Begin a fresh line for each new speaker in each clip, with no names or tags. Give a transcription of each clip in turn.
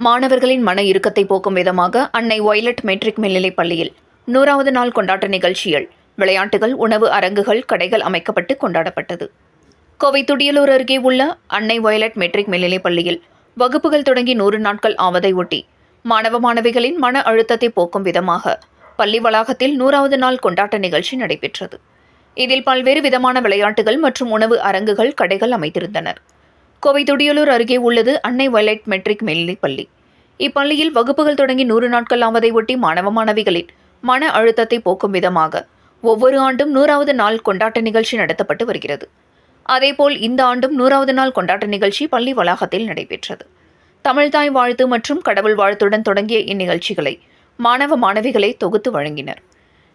மாணவர்களின் மன இறுக்கத்தை போக்கும் விதமாக அன்னை வொய்லட் மெட்ரிக் மேல்நிலைப் பள்ளியில் 100வது நாள் கொண்டாட்ட நிகழ்ச்சியில் விளையாட்டுகள், உணவு அரங்குகள், கடைகள் அமைக்கப்பட்டு கொண்டாடப்பட்டது. கோவை துடியலூர் அருகே உள்ள அன்னை வொய்லட் மெட்ரிக் மேல்நிலைப் பள்ளியில் வகுப்புகள் தொடங்கி 100 நாட்கள் ஆவதை ஒட்டி மாணவ மாணவிகளின் மன அழுத்தத்தை போக்கும் விதமாக பள்ளி வளாகத்தில் 100வது நாள் கொண்டாட்ட நிகழ்ச்சி நடைபெற்றது. இதில் பல்வேறு விதமான விளையாட்டுகள் மற்றும் உணவு அரங்குகள், கடைகள் அமைத்திருந்தனர். கோவை துடியலூர் அருகே உள்ளது அன்னை வொய்லட் மெட்ரிக் மேல்நிலைப் பள்ளி. இப்பள்ளியில் வகுப்புகள் தொடங்கி 100 நாட்கள் ஆவதை ஒட்டி மாணவ மாணவிகளின் மன அழுத்தத்தை போக்கும் விதமாக ஒவ்வொரு ஆண்டும் 100வது நாள் கொண்டாட்ட நிகழ்ச்சி நடத்தப்பட்டு வருகிறது. அதேபோல் இந்த ஆண்டும் 100வது நாள் கொண்டாட்ட நிகழ்ச்சி பள்ளி வளாகத்தில் நடைபெற்றது. தமிழ்தாய் வாழ்த்து மற்றும் கடவுள் வாழ்த்துடன் தொடங்கிய இந்நிகழ்ச்சிகளை மாணவ மாணவிகளை தொகுத்து வழங்கினர்.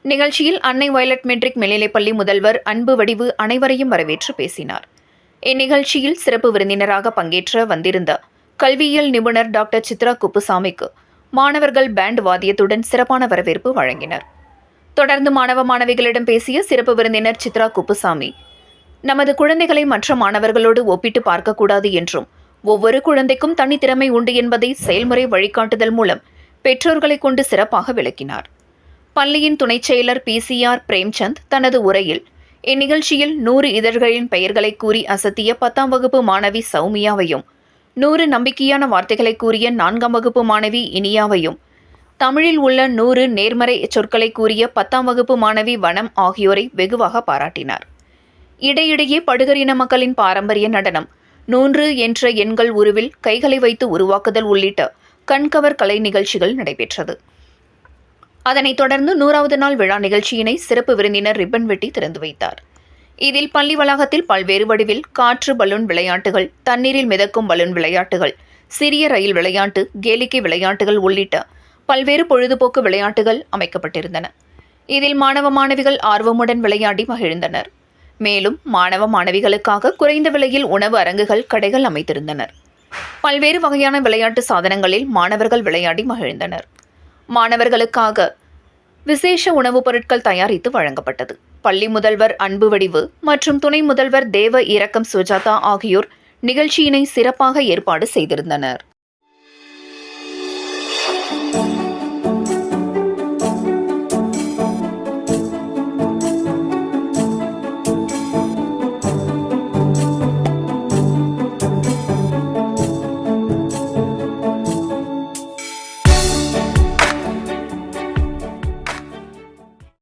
நிகழ்ச்சியில் அன்னை வொய்லட் மெட்ரிக் மேல்நிலைப்பள்ளி முதல்வர் அன்பு வடிவு அனைவரையும் வரவேற்று பேசினார். இந்நிகழ்ச்சியில் சிறப்பு விருந்தினராக பங்கேற்ற வந்திருந்த கல்வியியல் நிபுணர் டாக்டர் சித்ரா குப்புசாமிக்கு மாணவர்கள் பேண்ட் வாத்தியத்துடன் சிறப்பான வரவேற்பு வழங்கினர். தொடர்ந்து மாணவ மாணவிகளிடம் பேசிய சிறப்பு விருந்தினர் சித்ரா குப்புசாமி, நமது குழந்தைகளை மற்ற மாணவர்களோடு ஒப்பிட்டு பார்க்கக்கூடாது என்றும் ஒவ்வொரு குழந்தைக்கும் தனித்திறமை உண்டு என்பதை செயல்முறை வழிகாட்டுதல் மூலம் பெற்றோர்களை கொண்டு சிறப்பாக விளக்கினார். பள்ளியின் துணைச் செயலர் PCR பிரேம்சந்த் தனது உரையில் இந்நிகழ்ச்சியில் 100 இதழ்களின் பெயர்களை கூறி அசத்திய 10ஆம் வகுப்பு மாணவி சௌமியாவையும், 100 நம்பிக்கையான வார்த்தைகளை கூறிய 4ஆம் வகுப்பு மாணவி இனியாவையும், தமிழில் உள்ள 100 நேர்மறை சொற்களை கூறிய 10ஆம் வகுப்பு மாணவி வனம் ஆகியோரை வெகுவாக பாராட்டினார். இடையிடையே படுகர் இன மக்களின் பாரம்பரிய நடனம் 100 என்ற எண்கள் உருவில் கைகளை வைத்து உருவாக்குதல் உள்ளிட்ட கண்கவர் கலை நிகழ்ச்சிகள் நடைபெற்றது. அதனைத் தொடர்ந்து 100வது நாள் விழா நிகழ்ச்சியினை சிறப்பு விருந்தினர் ரிப்பன் வெட்டி திறந்து வைத்தார். இதில் பள்ளி வளாகத்தில் பல்வேறு வடிவில் காற்று பலூன் விளையாட்டுகள், தண்ணீரில் மிதக்கும் பலூன் விளையாட்டுகள், சிறிய ரயில் விளையாட்டு, கேளிக்கை விளையாட்டுகள் உள்ளிட்ட பல்வேறு பொழுதுபோக்கு விளையாட்டுகள் அமைக்கப்பட்டிருந்தன. இதில் மாணவ மாணவிகள் ஆர்வமுடன் விளையாடி மகிழ்ந்தனர். மேலும் மாணவ மாணவிகளுக்காக குறைந்த விலையில் உணவு அரங்குகள், கடைகள் அமைத்திருந்தனர். பல்வேறு வகையான விளையாட்டு சாதனங்களில் மாணவர்கள் விளையாடி மகிழ்ந்தனர். மாணவர்களுக்காக விசேஷ உணவுப் பொருட்கள் தயாரித்து வழங்கப்பட்டது. பள்ளி முதல்வர் அன்பு வடிவு மற்றும் துணை முதல்வர் தேவ இரக்கம் சுஜாதா ஆகியோர் நிகழ்ச்சியினை சிறப்பாக ஏற்பாடு செய்திருந்தனர்.